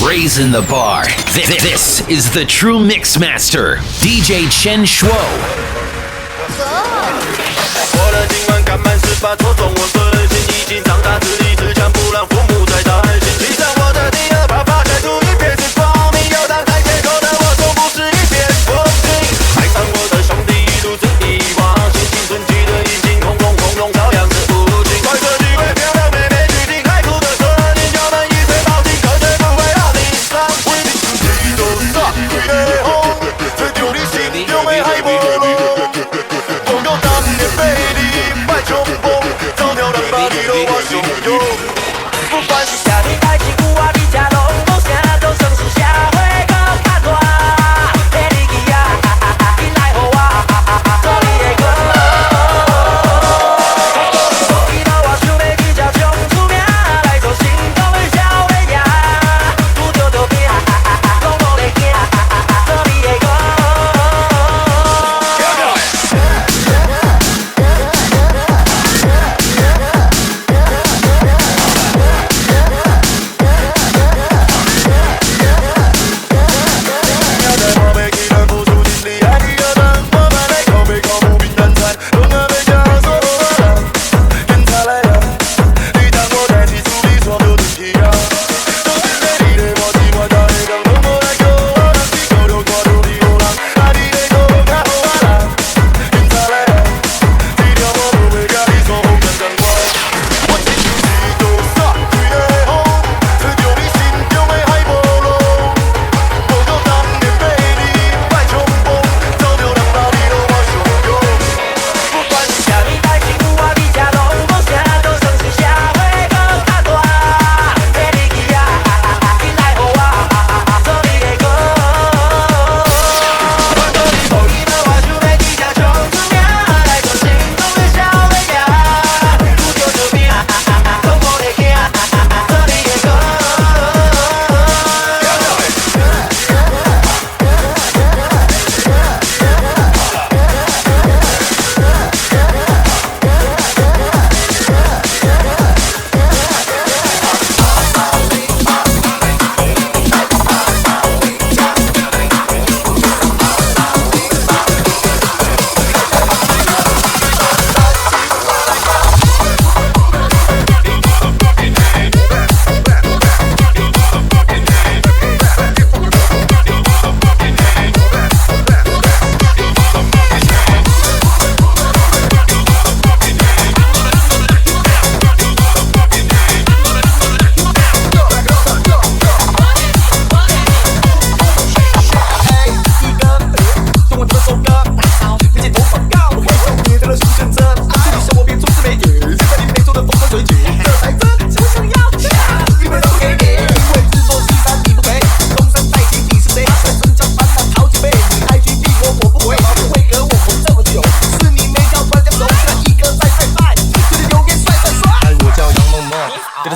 raising the bar. This is the true mix master, DJ Chen Shuo. 我的今晚赶满18戳中我顺心，已经长大自立自强，不让父母再担心。骑上我的第二把发，晒出一片是光明，游荡在天空的我，从不是一片风景。爱上我的兄弟一路子遗忘，新青春期的引擎轰隆轰隆，照样是无情。怀着几位漂亮妹妹去听海哭的声音，叫们一岁抱紧，可绝不会让你伤心。你都傻鬼的红，吹丢你心中的海波浪。总有当年美丽百穷风，早条人把你都我汹涌。不管是啥你爱情有我你家拢无啥，都算是社会搁较大。迄日记啊，紧来互我做你的歌。所以我想要去才唱出名，来做心中的小尾仔。拄着着病，拢无咧惊，做你的歌。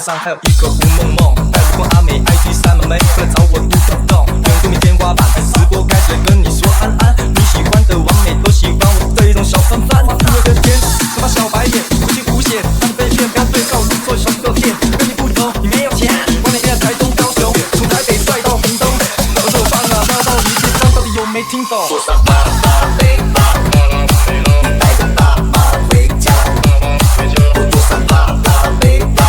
上还有一个吴梦梦，带我逛阿美 IG 三门妹，快来找我嘟嘟动，用对面天花板，直播开始跟你说安安，你喜欢的完美都喜欢我这一种小范范，音乐的天，他妈小白脸，不信胡写，他们被骗，不要对照入座小个店，跟你不同，你没有钱，外面台东高雄，从台北帅到屏东，我说放啊，那到底这张到底有没听懂？说上巴拉贝巴，你带个大妈回家，我坐上巴拉贝巴。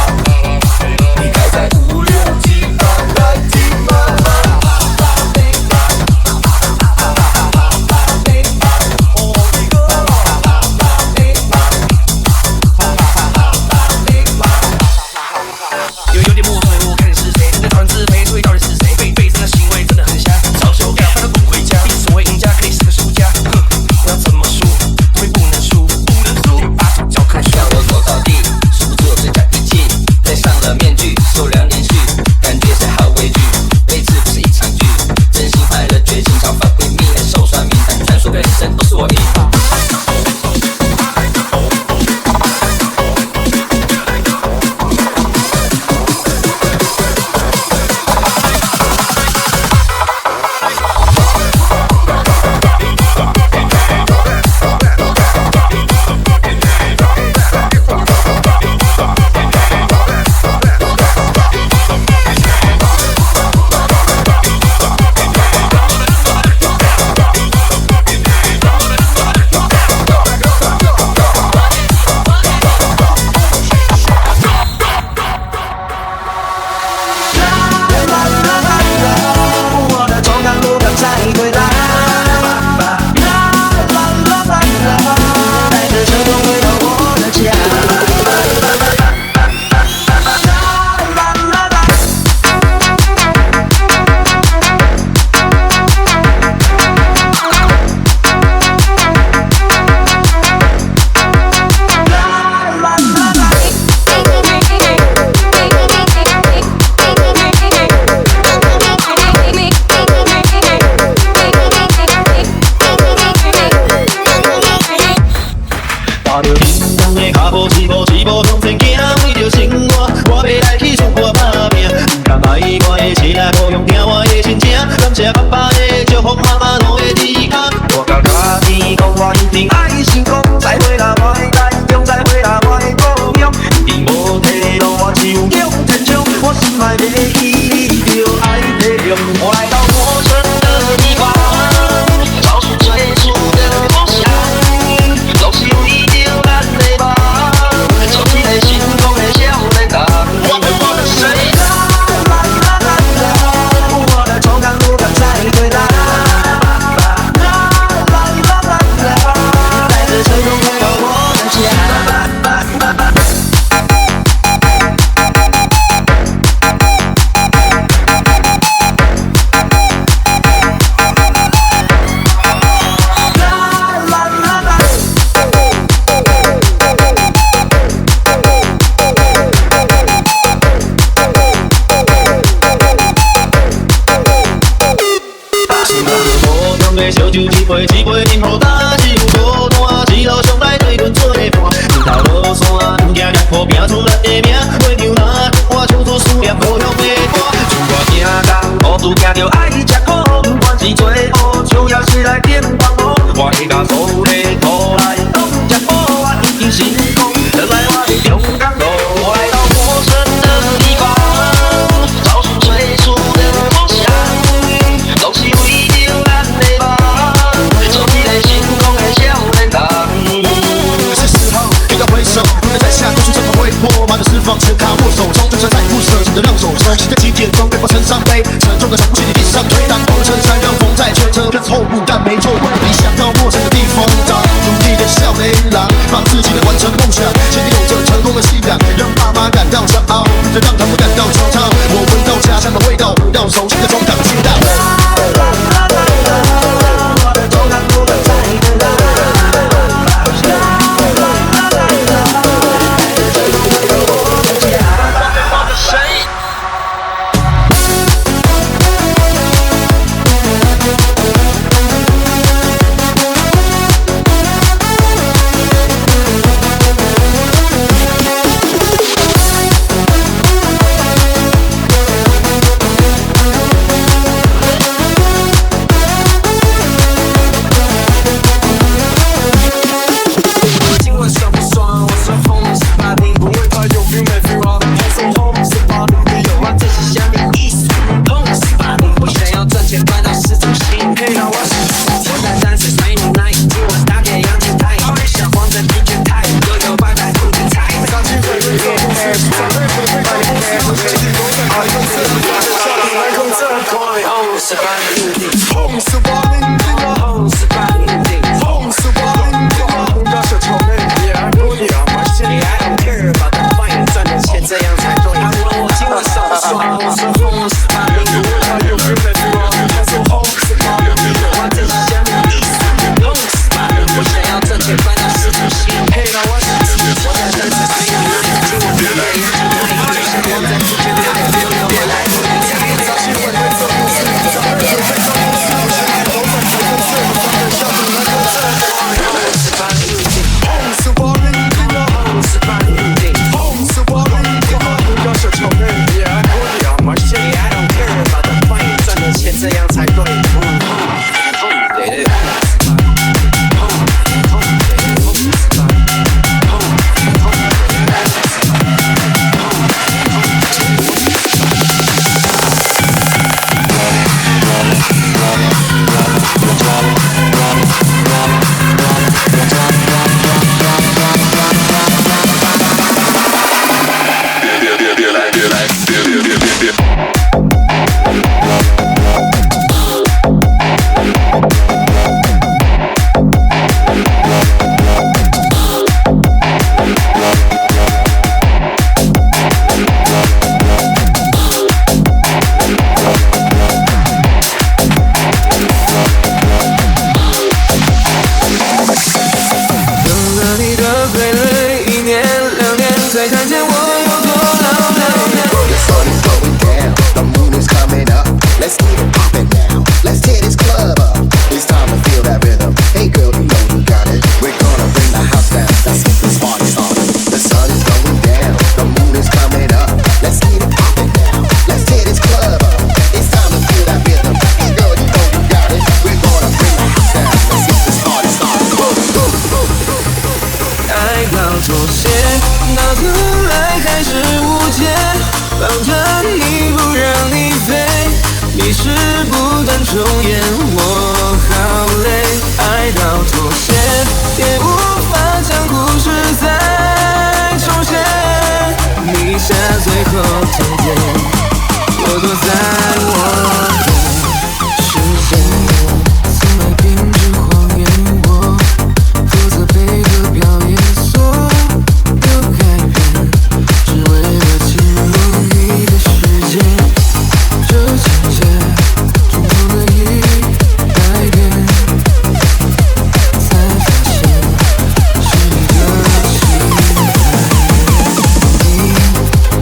在5、6、7、8来听吧，有点陌生，我看你是谁？在讨论自卑，所以到底是谁？背上的行为真的很像，嘲笑我，赶快滚回家。所谓赢家，可以是个。好大是有孤单，一路上来对阮做伴。不头落山，不惊烈火拼出咱的名，袂牛难，我唱出思念故乡的歌。自我惊工，无事惊着爱吃苦，不管是做好，就要是来点帮忙。我会甲所有的土来拢吃饱，我已经成功，原来我的勇敢路，我来到陌生的地方，找寻最初的梦想，拢是为着咱的梦，做一个成功的少年郎。是时候给他回首，不能再想过去怎么会破，马的释放全靠握手，从就算再不舍，记得让手松。在起点中，背包身上背，沉重的从不去你地上推，当风衬衫让风在吹着，跟后部但没错，你想到陌生的地方，找努力的少年郎，帮自己的完成梦想，心里有着成功的信仰，让爸妈感到骄傲，再让他们感到惆怅。我闻到家乡的味道，回到熟悉的中港街道。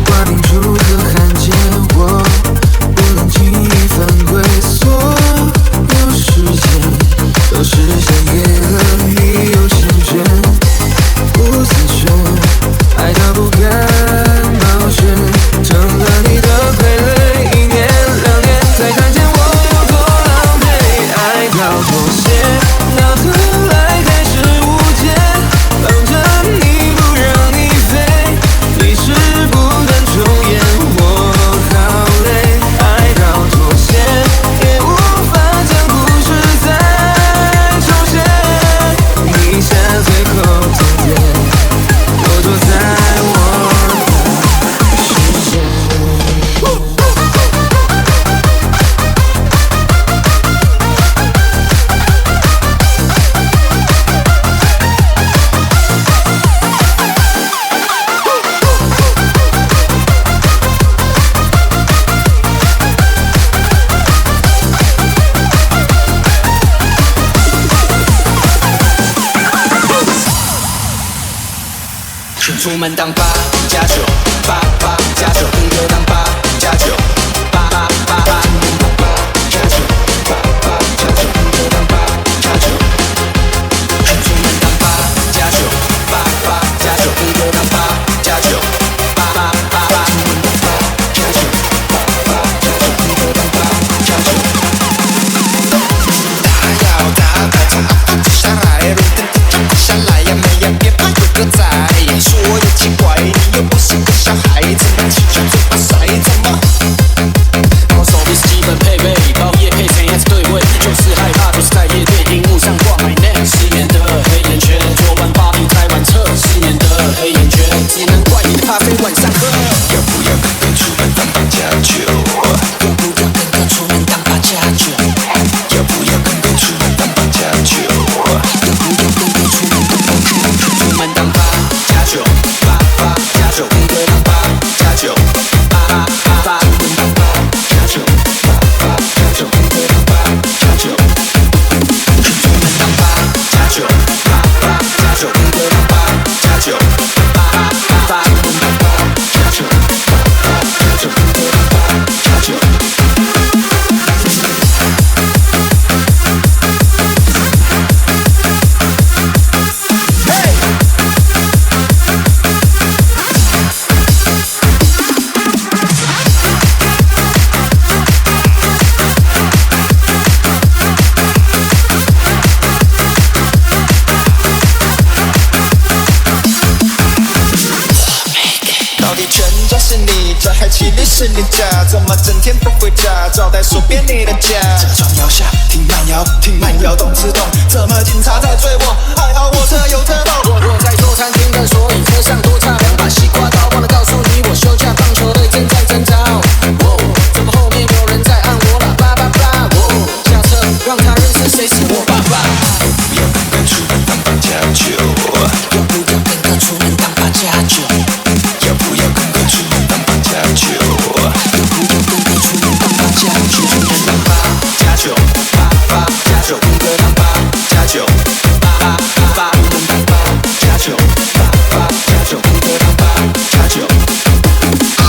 挂定住和罕见，我不能停。出门当8加9，8加9，工作当8加9，8加9，8加9，工作当8加9，出门当8加9，8加9，工作当8加9，8加9，工作当8加9。打要打，带着接下来，路灯停下来呀，没呀别怕有个在，说有奇怪，你又不是个小孩子，那气球嘴巴塞怎么？高手不是基本配备，包夜配成样子对味，就是害怕都是在夜店荧幕上挂 my name， 失眠的黑眼圈，昨晚 party 太晚撤，失眠的黑眼圈，只能怪你的咖啡晚上喝。要不要跟我出门当8加9？要不要跟我出门当8加9？要不要跟我出门当8加9？要不要跟我出门当8加9？出门当8加9，8加9，工作当8加9，8出门当8加9，8加9，工作当8加9，出门当8加9，8加9，工作当8加9，8出门当8加9，8加9，工作当8加9。到底全家是你家，还其实是你家？怎么整天不回家？招待说遍你的家。这窗摇下，听慢摇，听慢摇，动自动。怎么警察在追我？还好我车有特动。我在做餐厅的，所以车上多插2把西瓜刀。忘了告诉你，我休假，棒球队正在征召。怎么后面有人在按我喇叭叭叭？下车让他认识谁是我爸爸。不要跟我出门当8加9，要不要跟我出门当8加9？要不要跟我出门当8加9？要不要跟我出门当8加9？出门当8加9，8加9，工作当8加9，8出门当8加9，8加9，工作当8加9。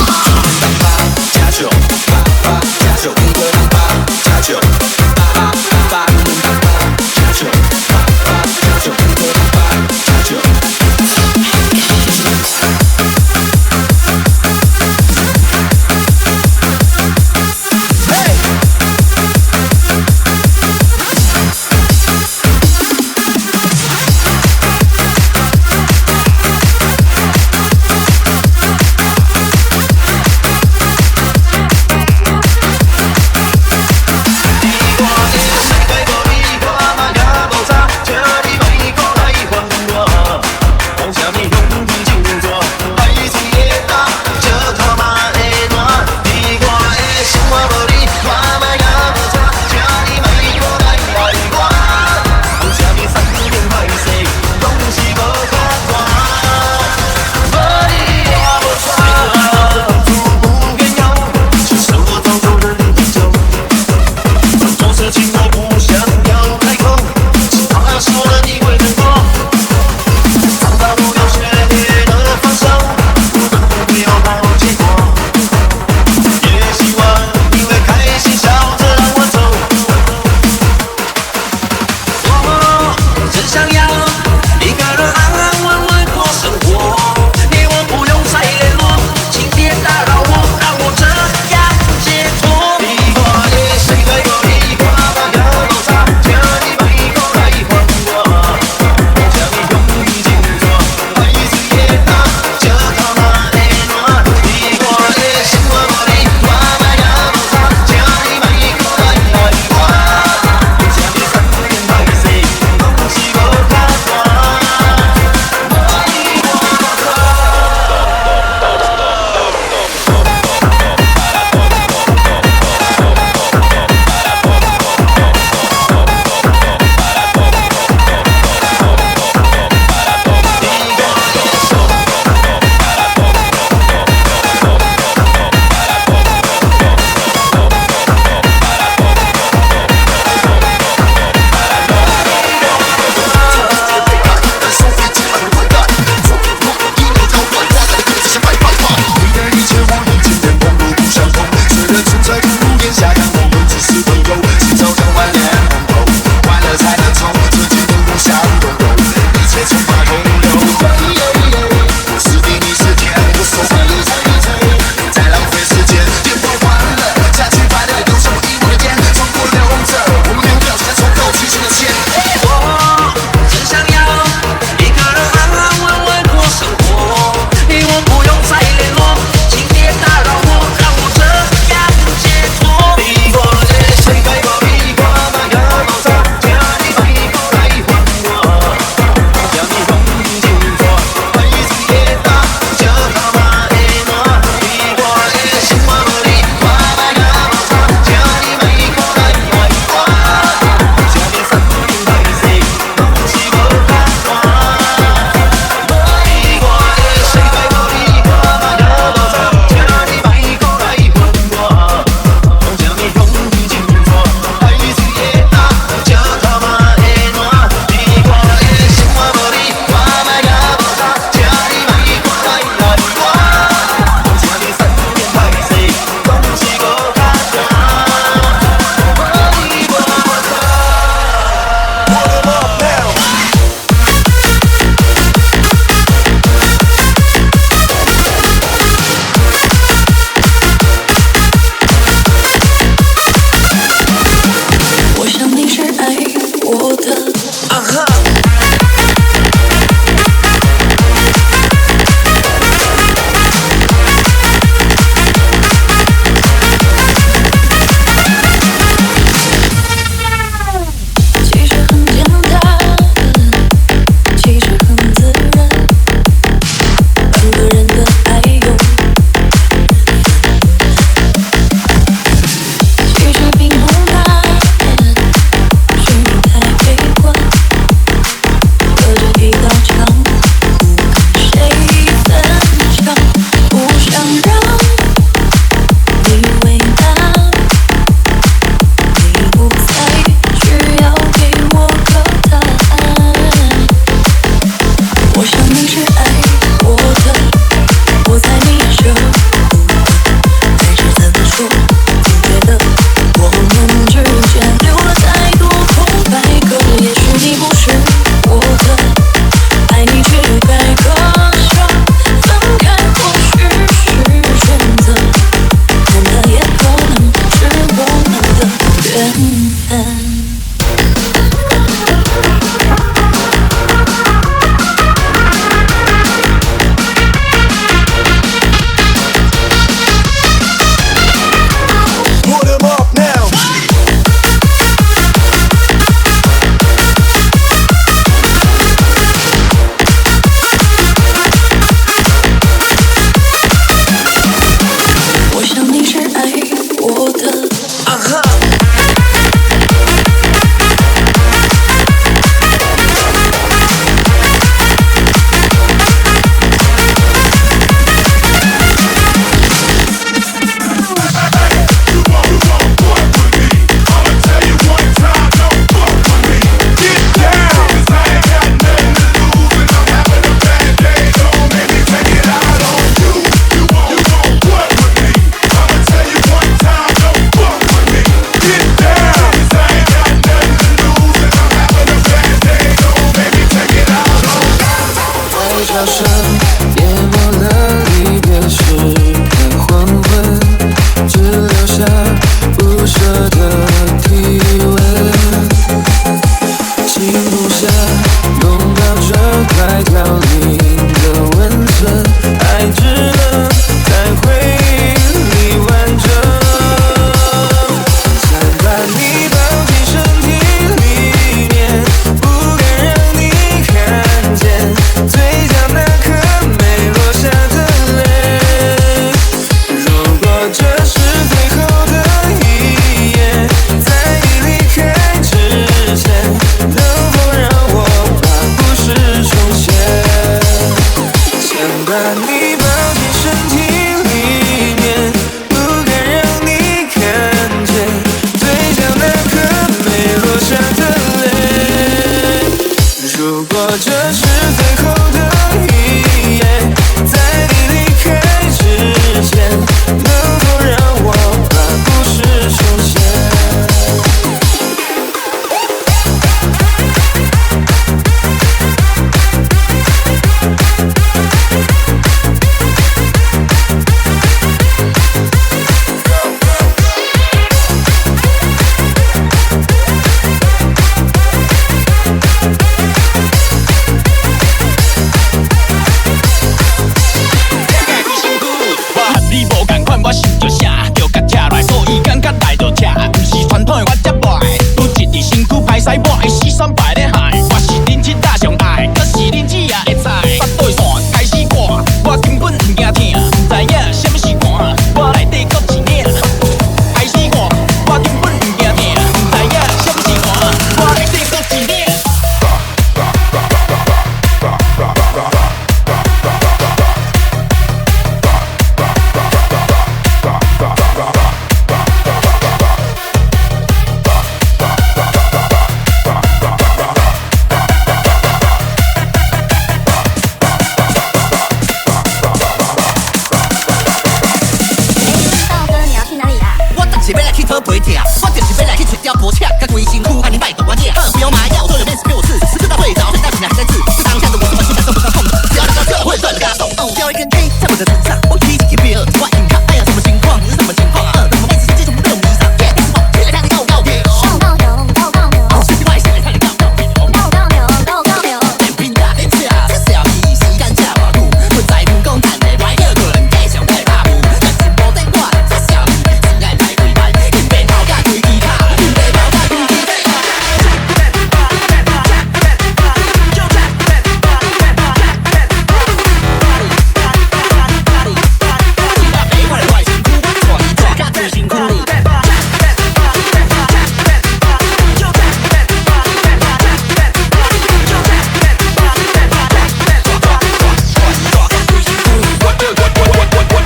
疼，我就是要来去找条破车，甲规身躯安尼摆动我惹。不用麻药，做人面是给我刺，直到最早，现在醒来还在治。这当下的我这么心感受不到痛，只要能够社会断了给他送。掉一根 A 在我的身上，我提起 K 2，我硬扛，哎呀什么情况？你是什么情况？怎么妹子直接全部被我迷上？别是我，现在看你够高调，够高调，就是外线来看你高调，够高调，连平大连车，这小屁时间车偌久，不在乎讲谈的歪叫个人继续来拍舞，但是无等我，这小屁只爱来对白，硬变头甲推吉他，硬变头甲推吉他。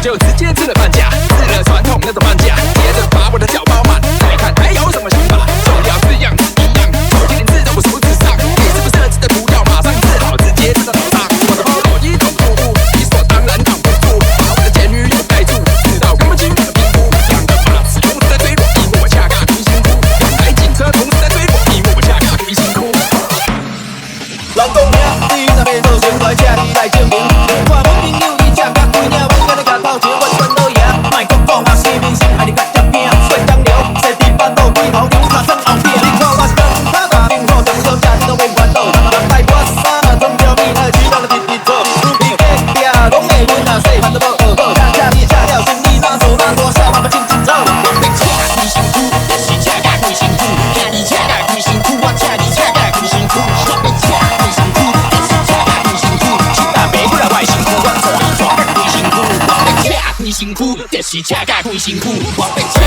就直接吃了半价，吃了传统那种半价，接着把我的脚包满，再看还有什么想法，重要是样子一样，手机连字都不输智商，你是不设置的图要马上治好，直接知道头上，我的包罗一种突兀，理所当然挡不住，把我的前女友带住，知道根本就没有评估，两个马子同时在追我，一幕我恰嘎推辛苦，两台警车同时在追我，一幕我恰嘎推辛苦。人讲兄，你若要做成来请你来证明，看我朋友伊恰甲几领，我跟你甲头前我全都赢，莫讲讲我生面心，爱你甲接拼，过江流，坐地板倒几头牛，卡算后壁，你看我是当他大兵好，当小车你都袂烦恼，人带我衫，总条命来去，咱就直直做，你隔壁拢会阮啊，细汉都无学好，恰你恰了，心里哪做哪大声，慢慢轻轻走，我被恰开辛苦，就是恰甲开辛苦，听你恰甲开辛苦，我恰你恰甲开辛苦，我被恰开辛苦，就是恰甲开辛苦，去打别过来外辛苦，我做你恰甲开辛苦，我被恰开辛苦，就是恰甲开辛苦，我被恰。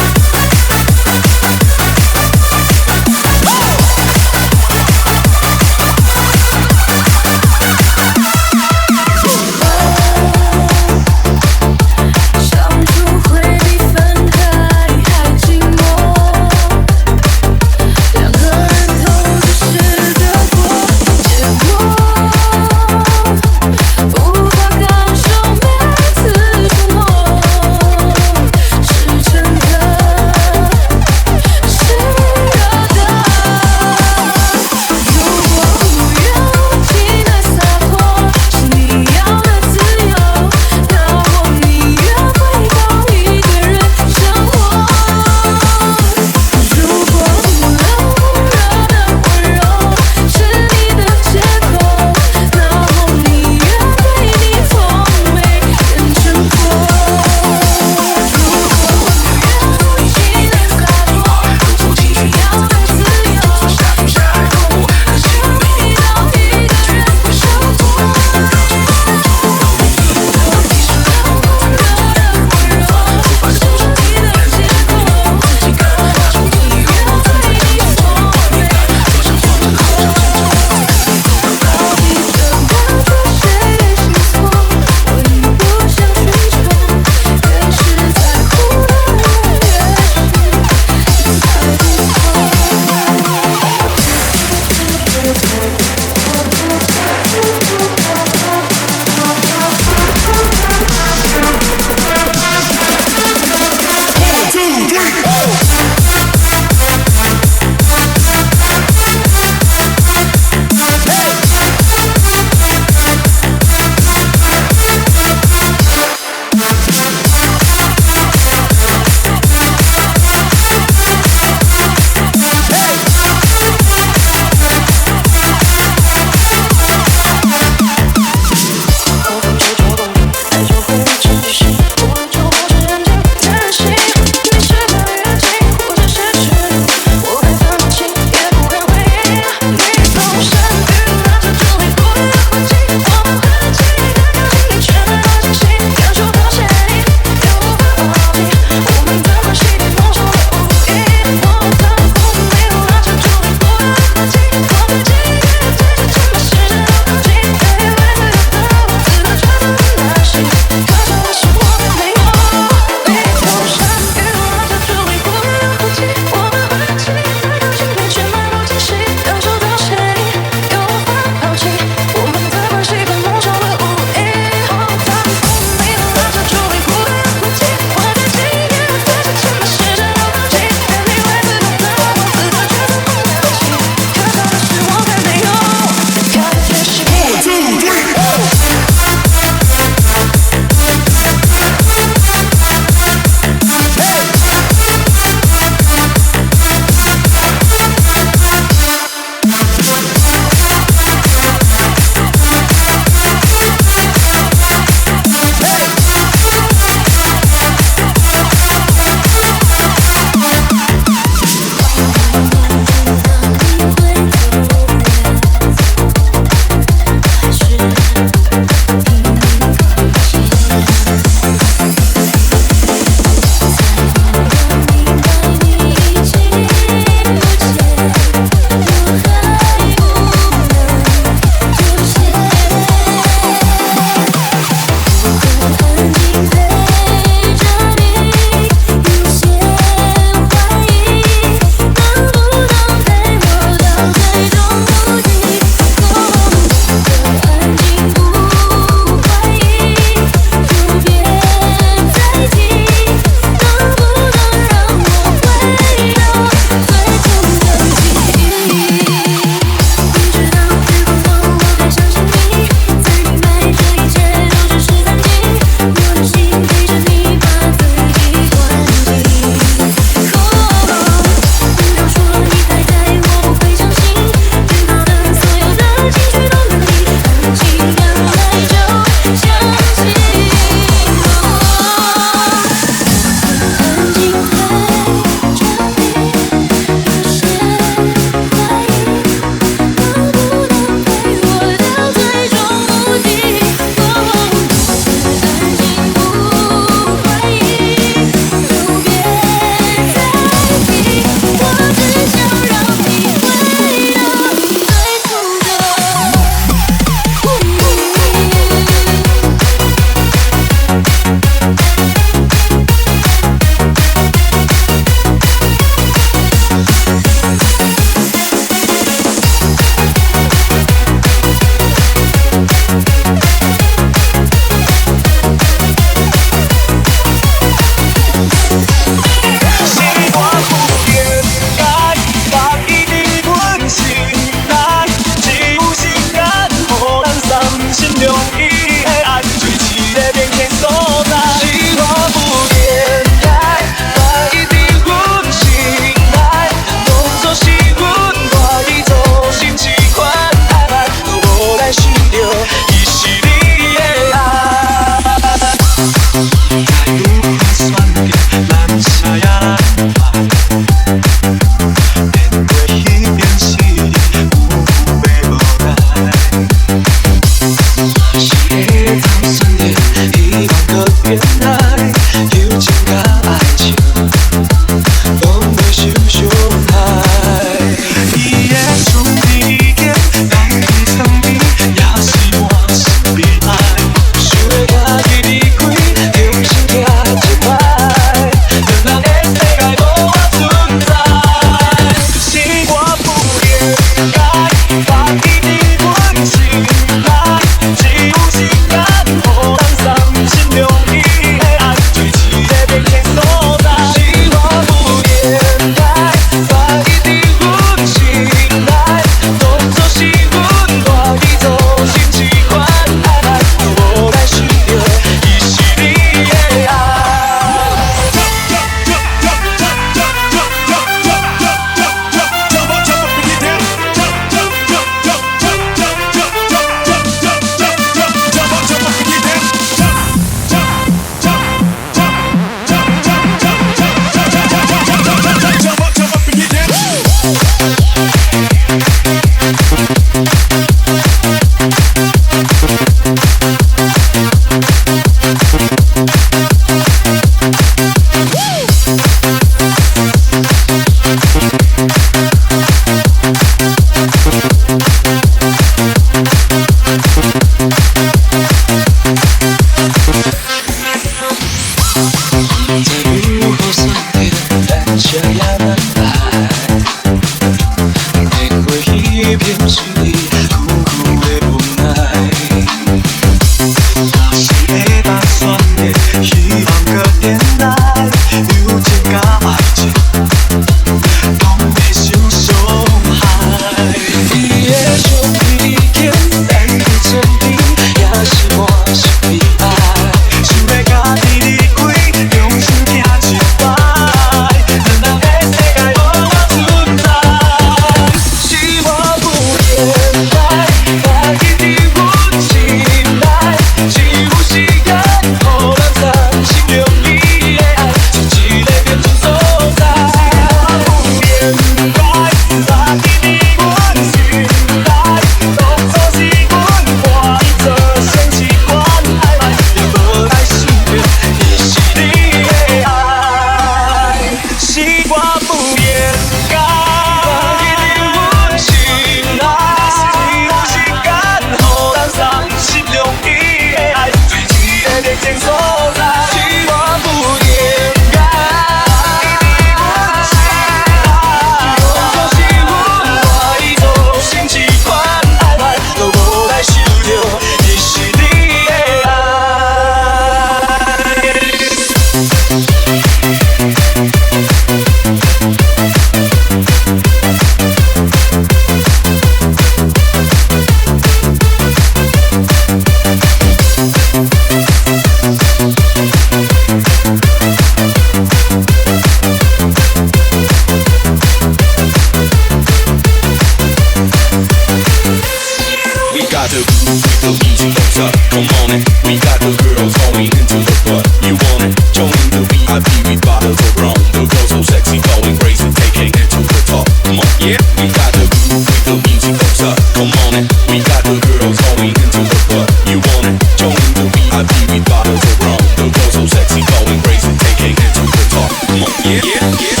got the groove with the music goes up. Come on and we got the girls going into the club. You want it? Join the VIP with bottles of rum. The girls so sexy, going crazy, taking it to the top. Come on, yeah. We got the groove with the music goes up. Come on and we got the girls going into the club. You want it? Join the VIP with bottles of rum. The girls so sexy, going crazy, taking it to the top. Come on, yeah, yeah, yeah.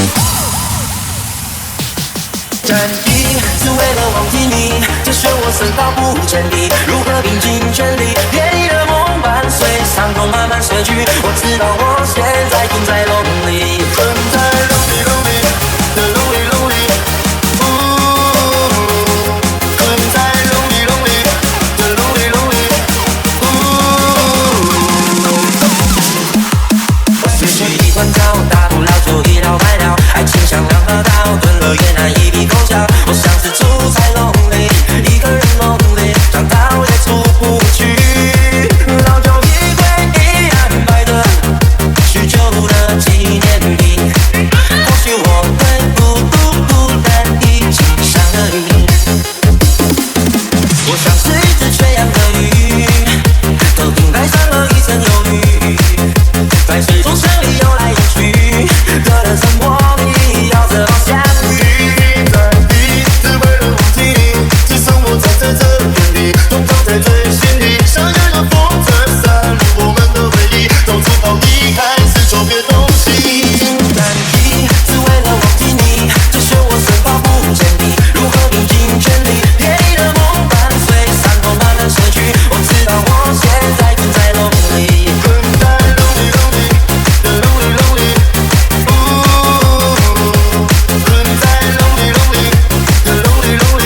战役是为了忘记你，这是我身高不真理，如何拼尽全力，别你的梦伴随，伤口慢慢逝去，我知道我现在困在笼里，困在笼里笼里的笼里笼里，困在笼里笼里的笼里笼里，失去一团糟，大不了就一了百了，爱情像两河道，吞了也难一笔勾销。我像是住在笼里，一个人梦里，长大我也出不去。老旧衣柜一样摆着许久的纪念品，或许我会孤独孤单一起上了瘾。我像是一只缺氧的鱼，头顶戴上了一层忧郁，在水中胜利游来游去，隔了沉默里要怎么相遇？在这原地，痛躺在最心里，像有个风筝散入我们的回忆，到处跑离开，四周别东西。难题是为了忘记你，这是我身高不坚定，如何拼尽全力，别你的梦伴随，伤口慢慢逝去，我知道我现在困在笼里，困在笼里笼里的笼里笼里，困在笼里笼里的笼里笼里。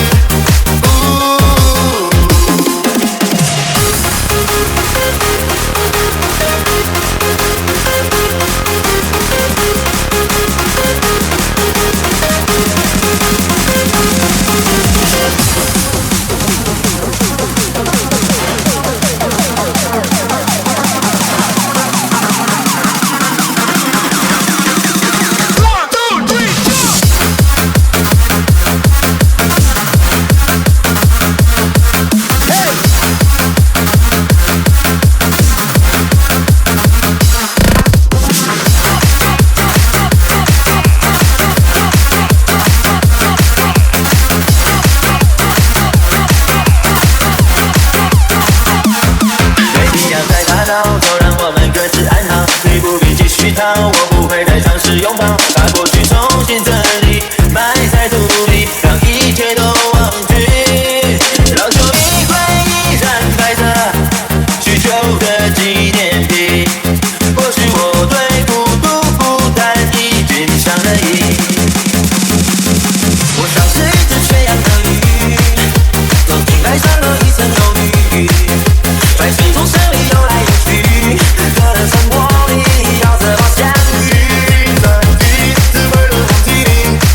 我不会再尝试拥抱，把过去重新整理，埋在土里，让一切都忘记。老旧衣柜依然摆着许久的纪念品，或许我对孤独孤单已经上了瘾。我像是一只缺氧的鱼，头顶戴上了一层忧郁，在水中胜利游来游去，隔了沉默里要怎么相遇？难题是为了忘记你。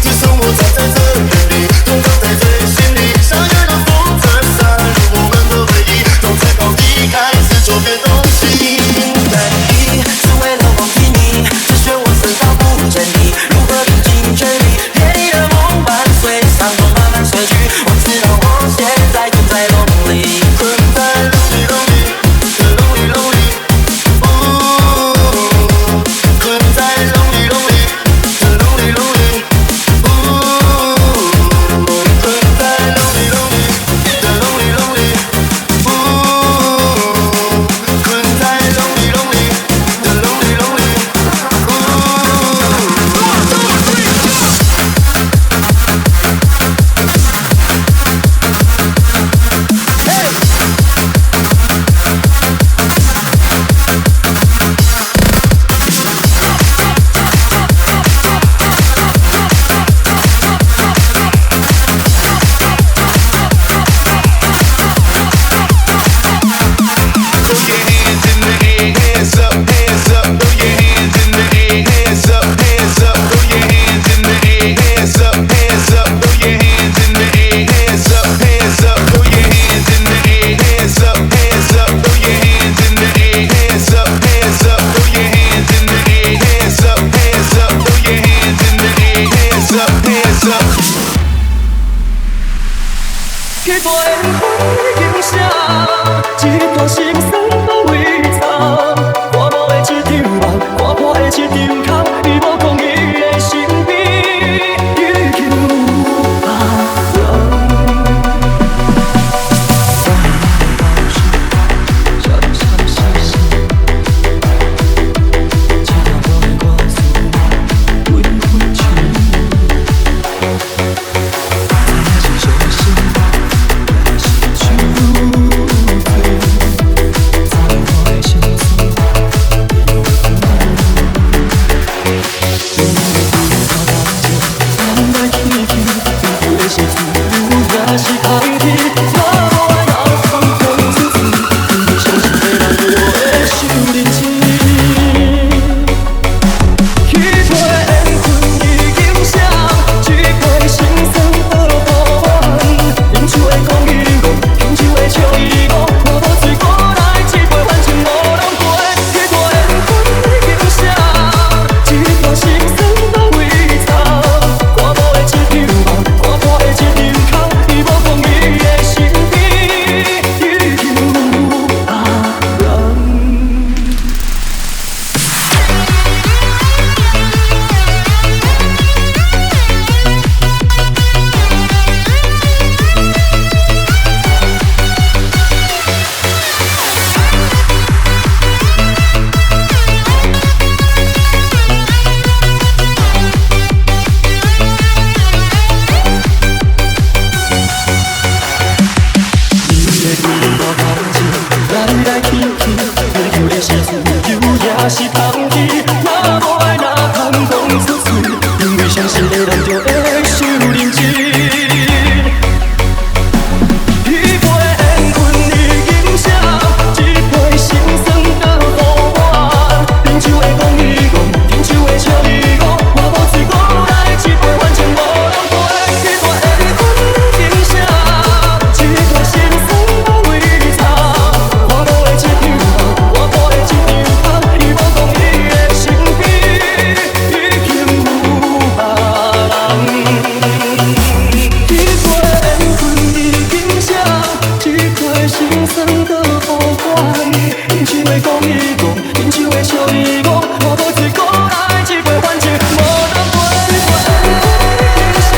生的好款，饮酒的讲一讲，饮酒的笑一讲，我无醉过来一杯换酒，无人陪陪上，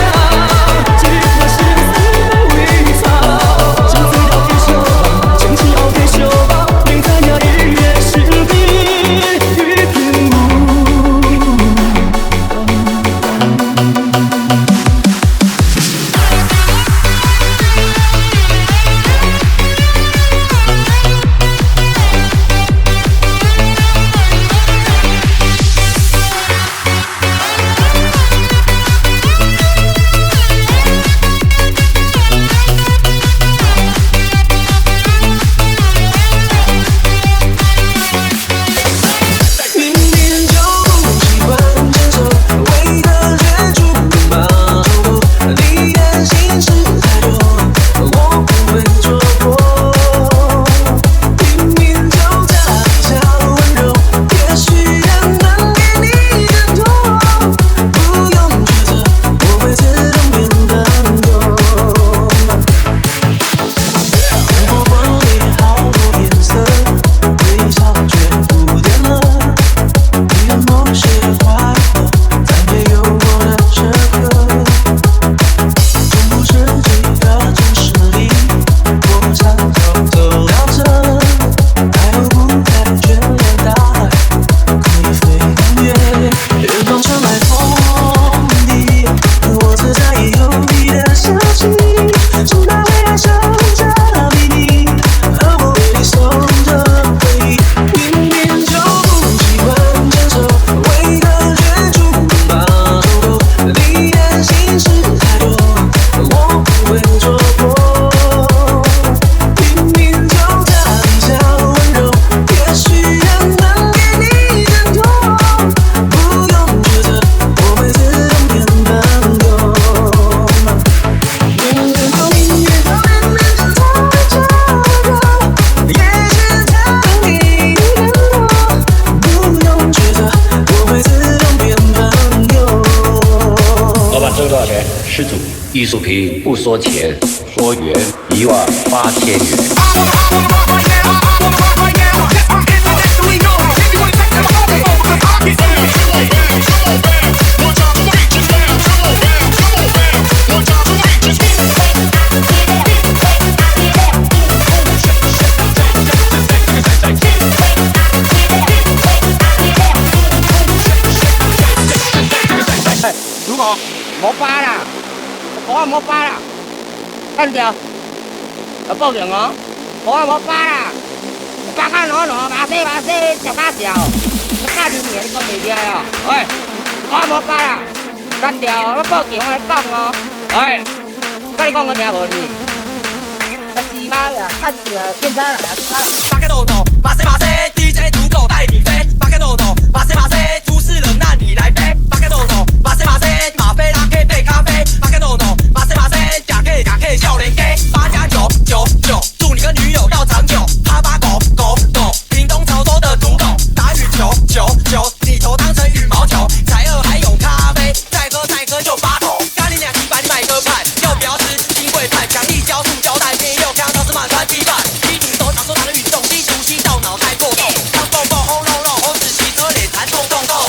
一颗心酸为草，情醉后继续放，情痴后继续放，明知影伊的身边已经有。明明就不习惯牵手，为何却触碰把手头？你的心事太多，我不会戳破。明明就假比较温柔，也许人能给你更多，不用抉择，我会自动变更多。我帮你好多颜色，微笑却不点了。你的某些快乐，再没有我的这个，从不是这个城市里，我常常走到这，太后不太眷恋大海，可以飞很远。远方传来风笛，我自在也有你的消息，从那未来守着秘密，而我为你守着回忆。明明就不习惯牵手，为何却触碰把手头？你的心事太多，我不会戳破。明明就假比较温柔，也许人能给你更多，不用抉择，我会自动变更多。明明就明明就明明就在这个，也许等你更多，不用抉择，我会自动变朋友。老板，这个多少钱？施主，艺术品不说钱，说缘，18000元。如果冇巴啦，保安冇巴啦，跟住報警哦，保安冇巴啦，巴卡攞把聲就巴條，加條嘢你個未嘅啊？喂，保安冇巴啦，跟住我報警我嚟講哦，喂，跟你講我聽無你，是媽呀，跟住警察嚟啊！八开豆豆，马塞马塞 ，DJ 土狗带你飞。八开豆豆，马塞马塞，出事了那你来背。八开豆豆，马塞马塞，马菲拉 K 配咖啡。八开豆豆，马塞马塞，假 K 假 K 笑脸 K。8+999，祝你跟女友要长久。哈巴狗狗狗，屏东潮州的土狗，打羽球球球，你头当成羽毛球。才二还有咖啡，再喝就发头。咖喱2几百你买个派，要不要吃金贵派？奖励胶塑胶袋，便又看到是满川鸡饭。低毒手掌收藏的运动，低毒吸到脑袋过动。当蹦蹦轰隆隆，红紫旗车脸弹动动动。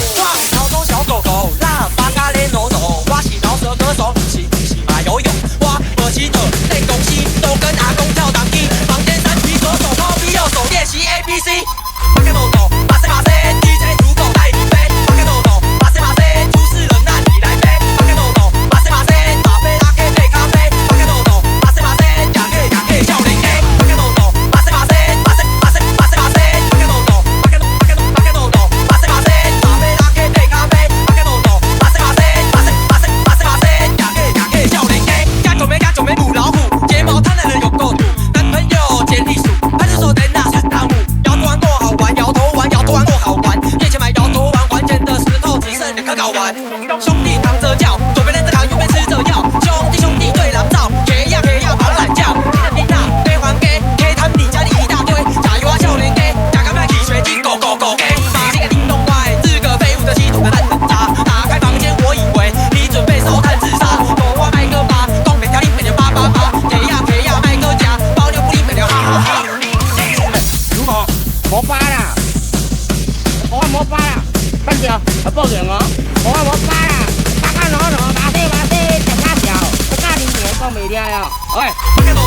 干掉，报警哦！我发啦，巴卡喏喏，马西马西，吃啥条？我家里面讲袂听呀，喂！马西马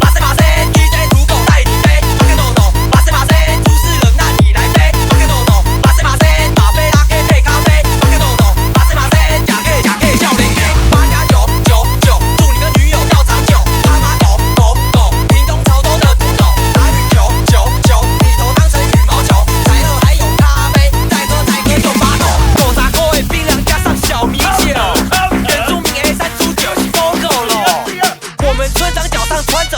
西马西 ，DJ 土狗带你飞。马西马西，主持人那你来飞。马西马西，马飞拉 K 配咖啡。马西马西，假 K 假 K 笑脸 A。8+999，祝你跟女友要长久。他妈狗，屏东超多的土狗，打羽999，你头当成羽毛球。才乐还有咖啡，再喝才可就发抖。狗杂口味槟榔加上小米酒，原住民 A3猪酒是 Vocal 咯。我们村长脚上穿着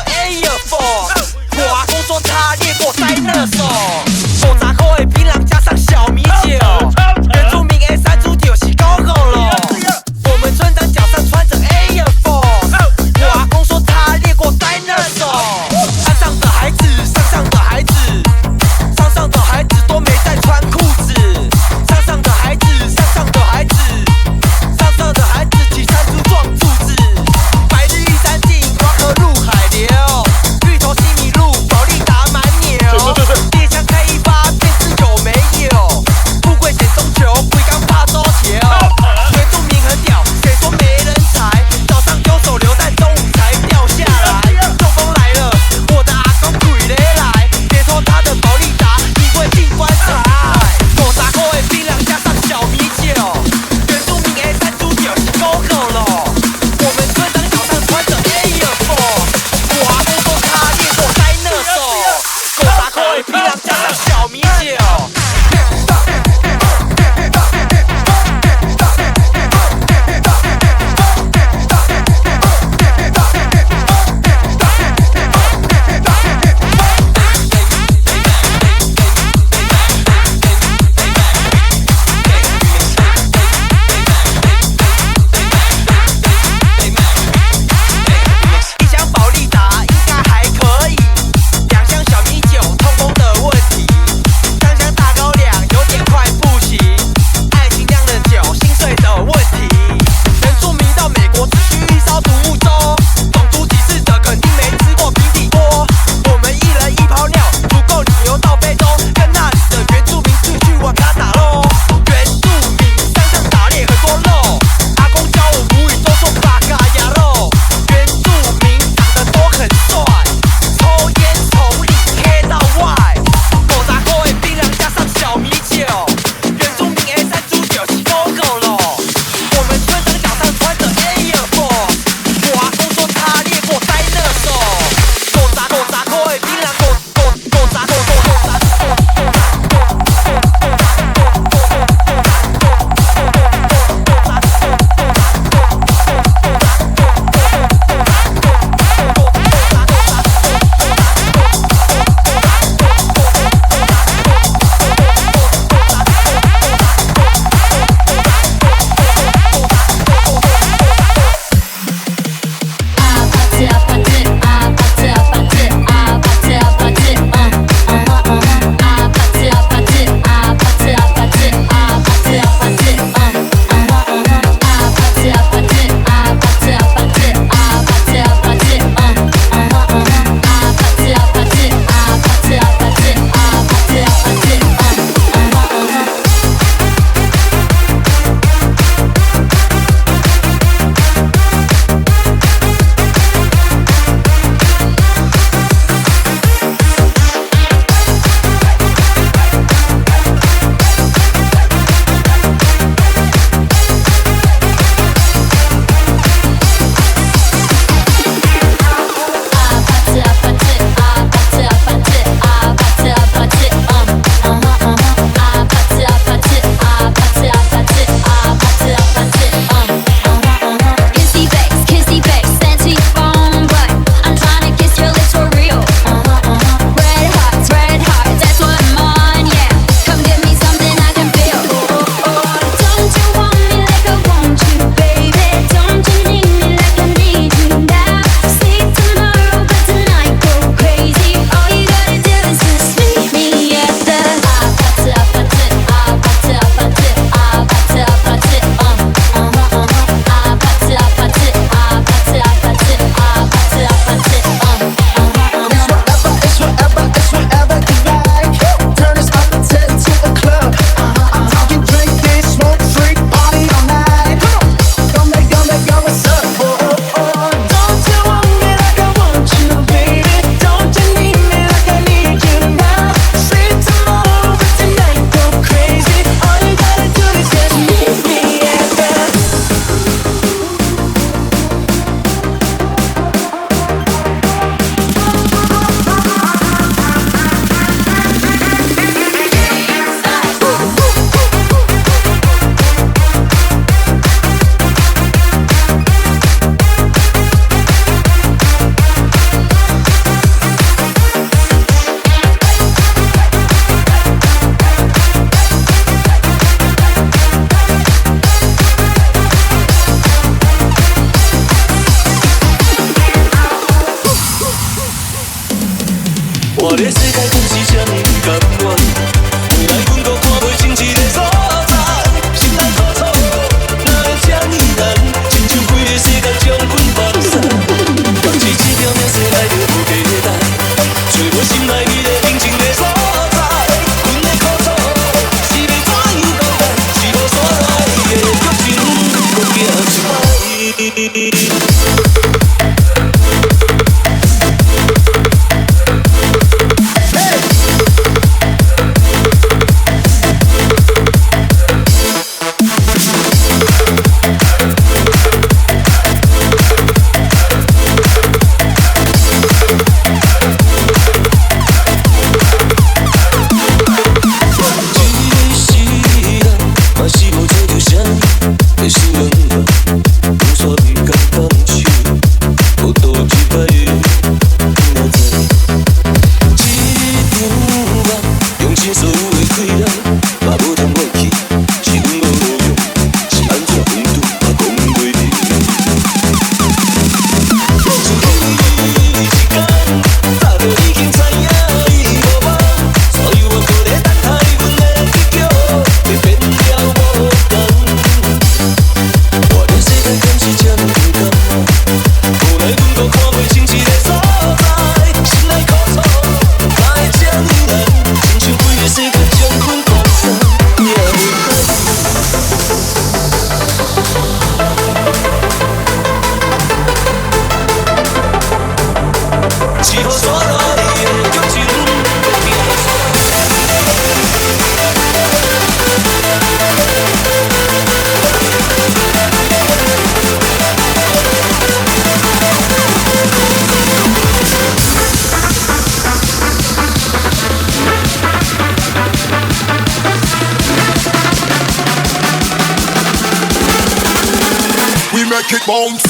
世界总是这么不甘愿，原来阮搁看袂清一个所在，心内苦楚，哪会这么难？亲像规个世界将阮放散，放弃这条命生来就无价值，找无心内迄个平静的所在，阮的苦楚是要怎样交代？是无所来的剧情，搁行一摆。Kick bones.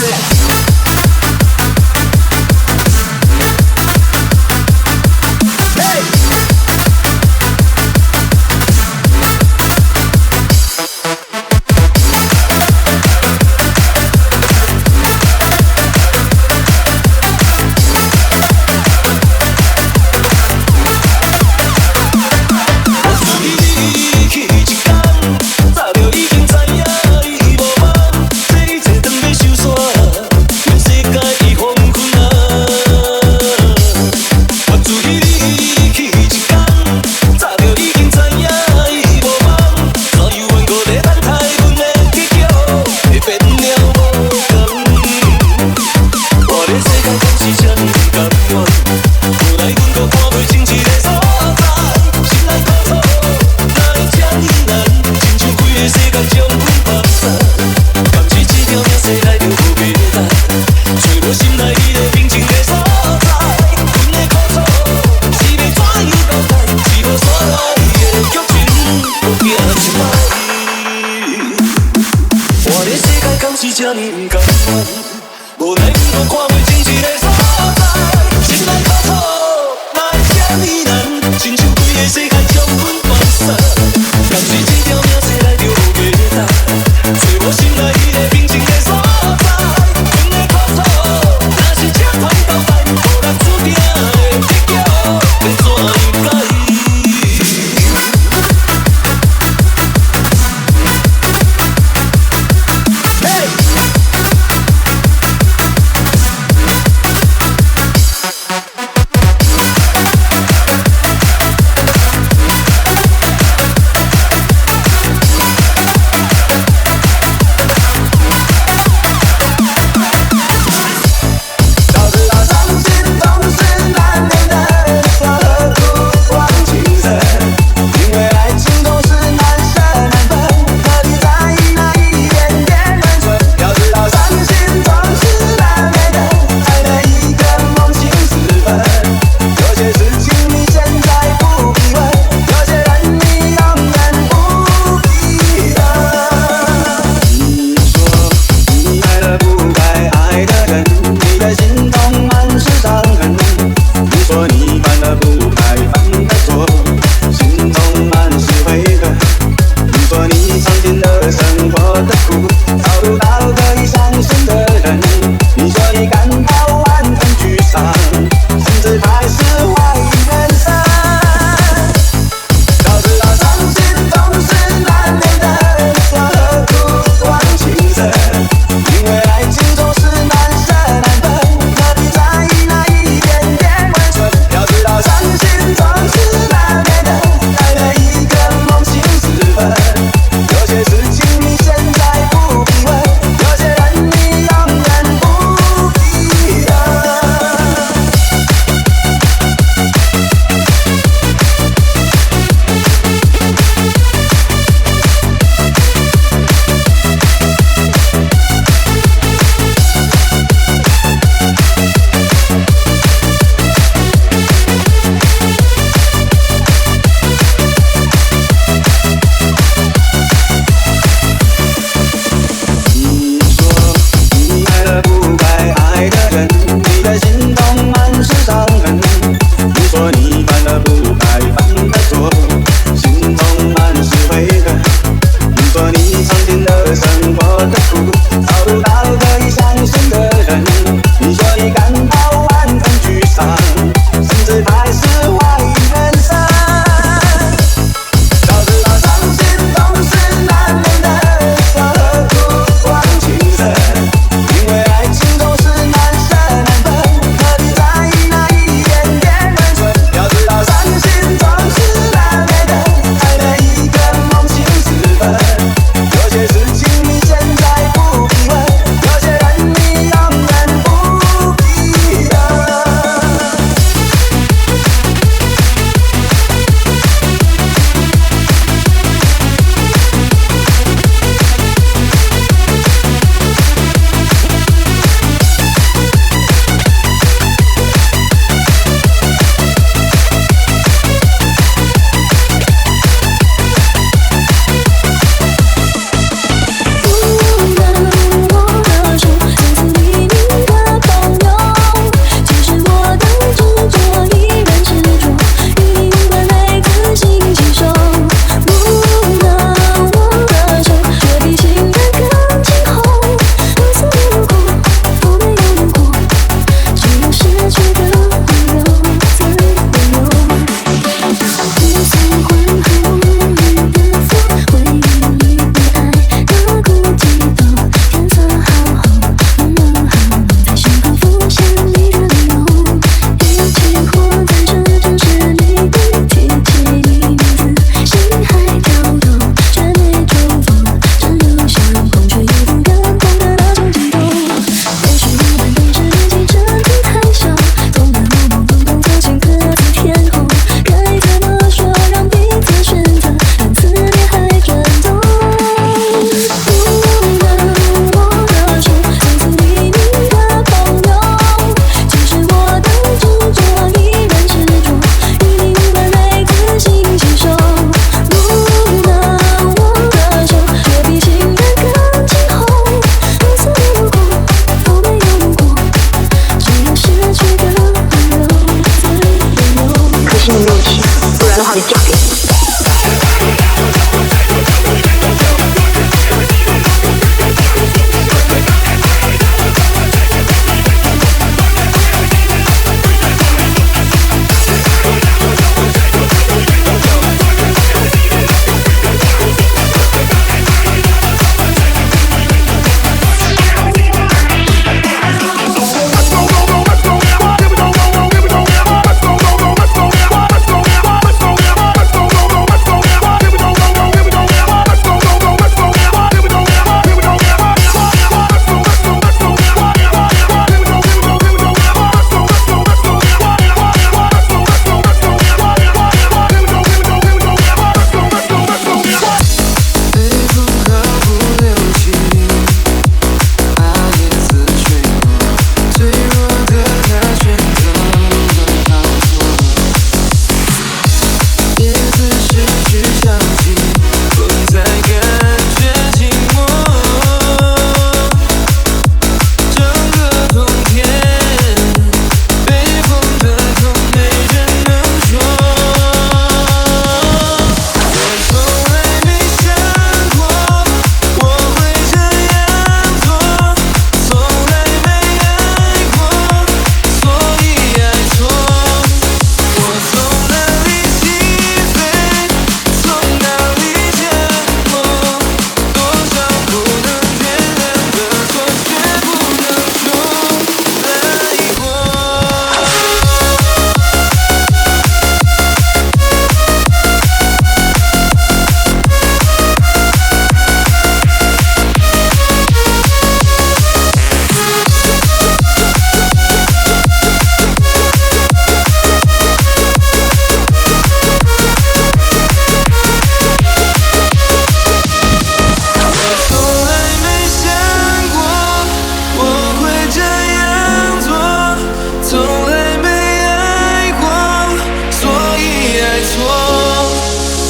错。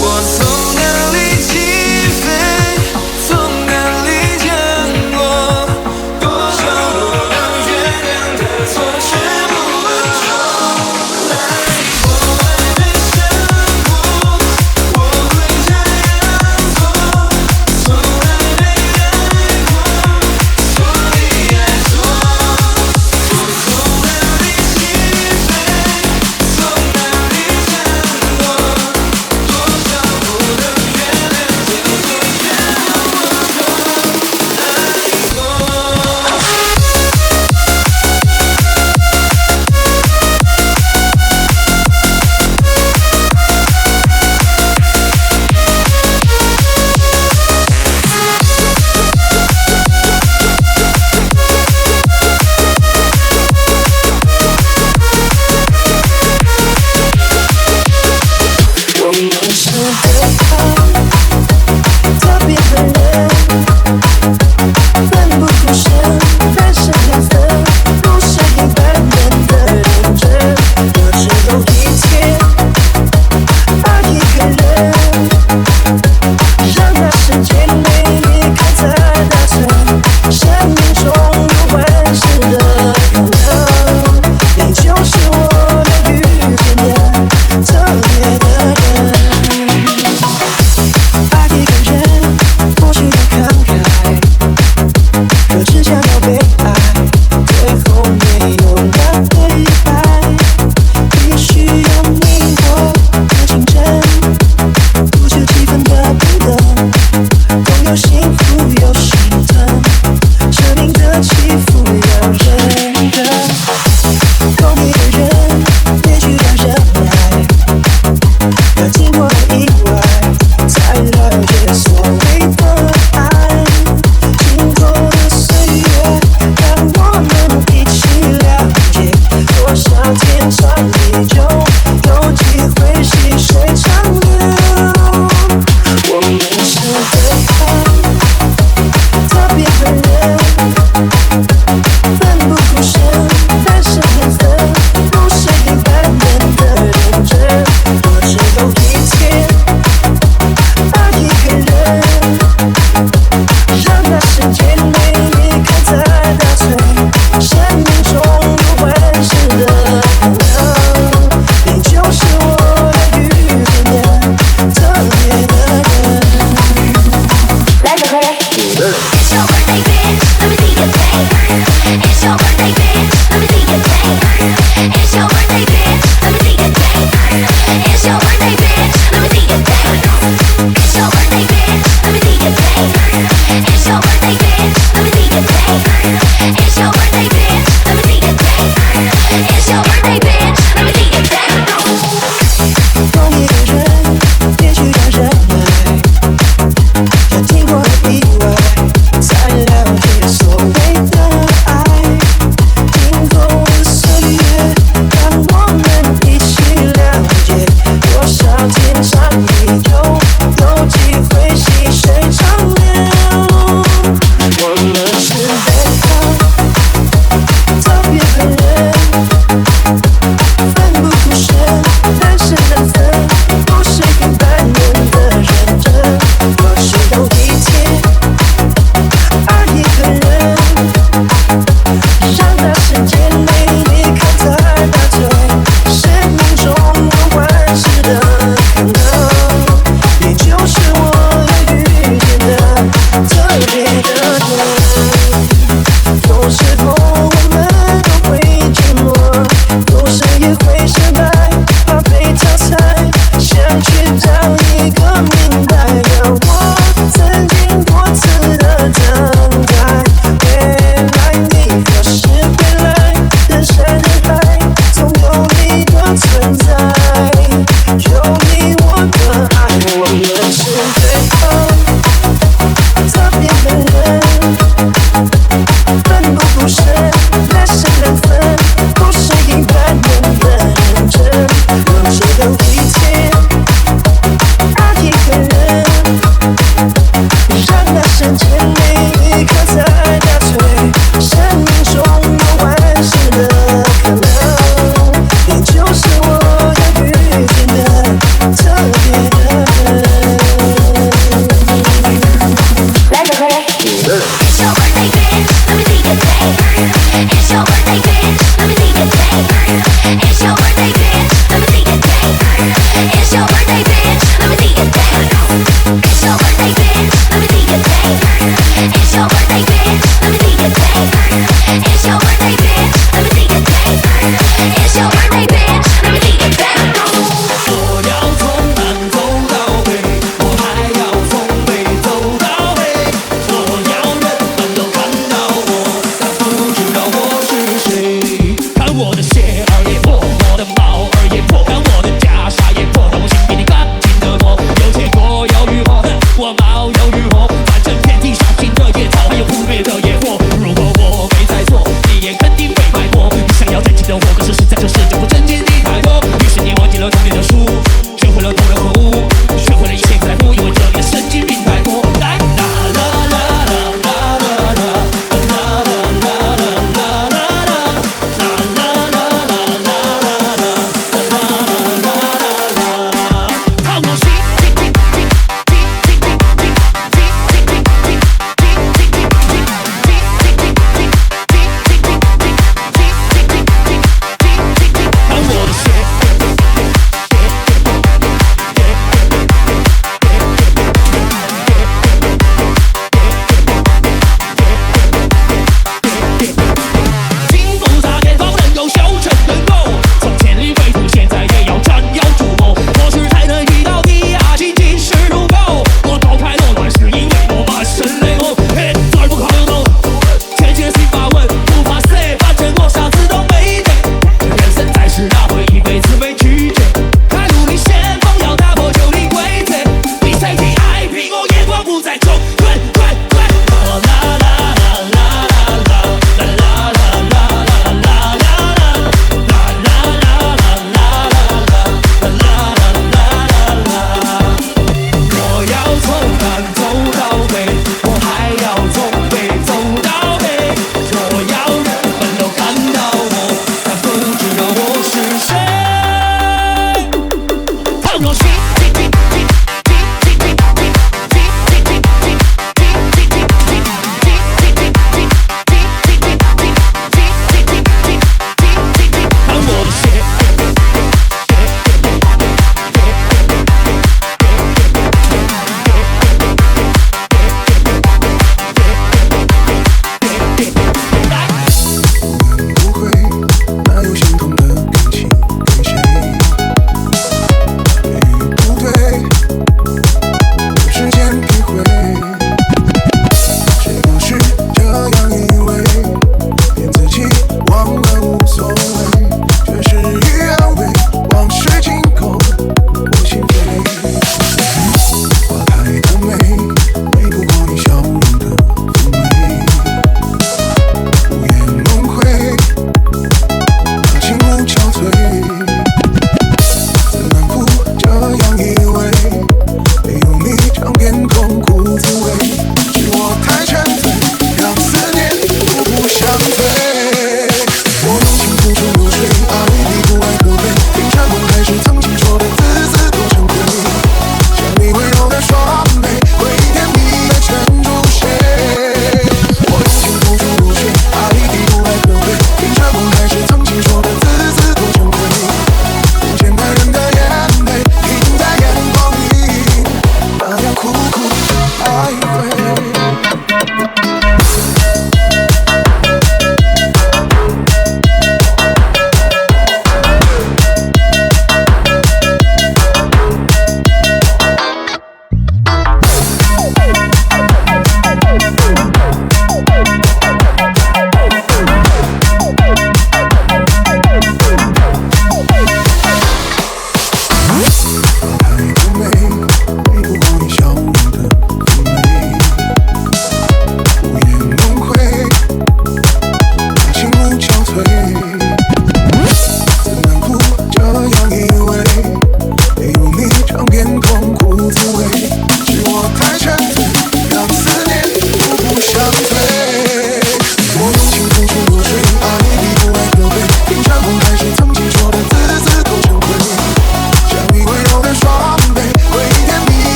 我从哪里起飞，从哪里降落，多少不能原谅的错，全部问错。我还没想过，我会这样做，从来没爱过，所以爱错。我从哪里起飞，从哪里降落，多少不能原谅就说让我错，爱过。我们是对抗特别的人，奋不顾身，翻身脸色，不是一般人的认真。有时有一天，爱一个人，让那世界美丽开在大城，生命中有万事的可能，你就是我能遇见的特别的人。爱一个人，或许要慷慨，可只想要被爱，最后没有那对白。也许有你我的竞争，不求几分的平等，都有幸福有心疼，生命的起伏要认真。同一个人，必须要忍耐，要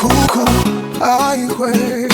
苦苦徘徊。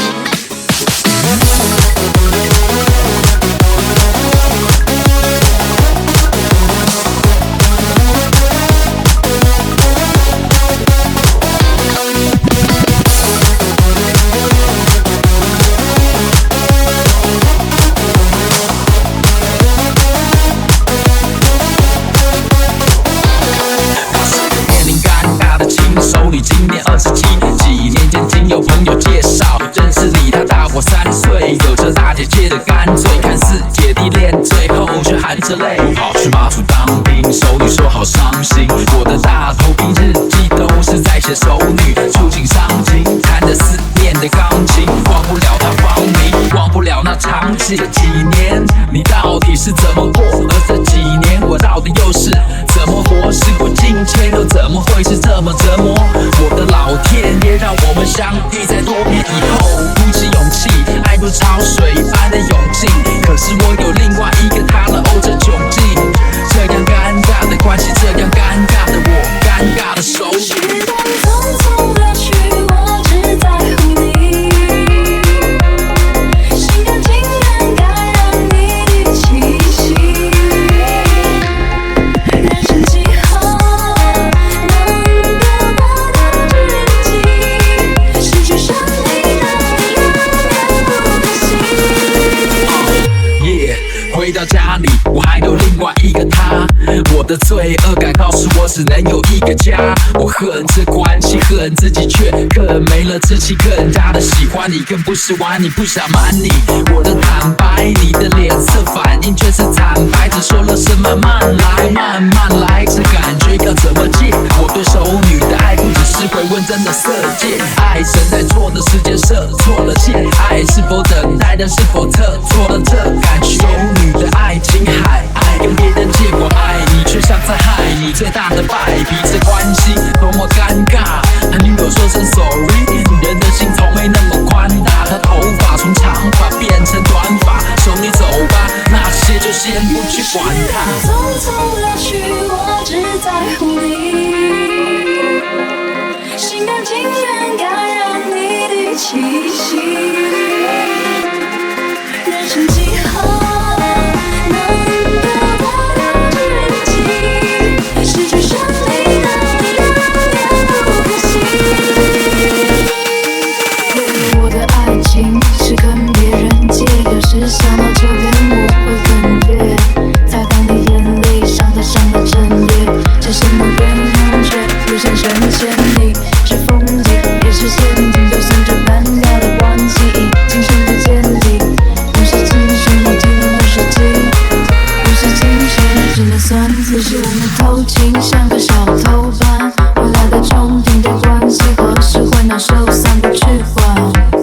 手里今年27，几年前经有朋友介绍认识你，他大我3岁，有着大姐姐的干脆，看似姐弟恋，最后却含着泪跑去马祖当兵，手里说好伤心，我的大头兵日记都是在写熟女触景伤情，弹着思念的钢琴，忘不了他芳名，忘不了那场景。这几年你到底是怎么过？而这几年我到底又是怎么活？时过境迁又怎么会是这么折磨？我的老天爷，让我们相遇在多年以后，鼓起勇气，爱如潮水般的涌进。可是我有另外一个他了，哦，这窘境，这样尴尬的关系，这样尴尬的我，尴尬的手语。时光匆匆流去，我只在乎你，心甘情愿感染你的气息。人生几何能得到的知己，失去生命让你永远不可惜。回到家里，我还有另外一个他，我的罪恶感告诉我只能有一个家。我恨这关系，恨自己却更没了志气，更加的喜欢你，更不是玩你，不想瞒你。我的坦白，你的脸色反应却是惨白，只说了声慢慢来，慢慢来，这感觉要怎么戒？我对熟女的爱不只是回温真的色戒，爱神在错的时间射错了箭，爱是否等待，但是否测错了这感觉？熟女的爱情海，爱跟别人借我爱你，却像在害你，最大的败笔，这关系多么尴尬。和女友说声 sorry， 人的心从没那么宽大，她头发从长发变成短发，送你走吧，那些就先不去管它。匆匆流去，我只在乎你，心甘情愿感染你的气息。人生几何能得到的知己，失去生命让你永远不可惜。我的爱情是跟别人借，有时想到这边我会更绝，擦干的眼泪，伤它整夜，深深的被忘却，留下深陷你是风景，也是陷阱，就算这单调的关系已经深不见底，不是情绪，已经不是记忆，不是情绪，只能算自是我们偷情，像个小偷般，未来的憧憬对关系何时会拿手散不去管。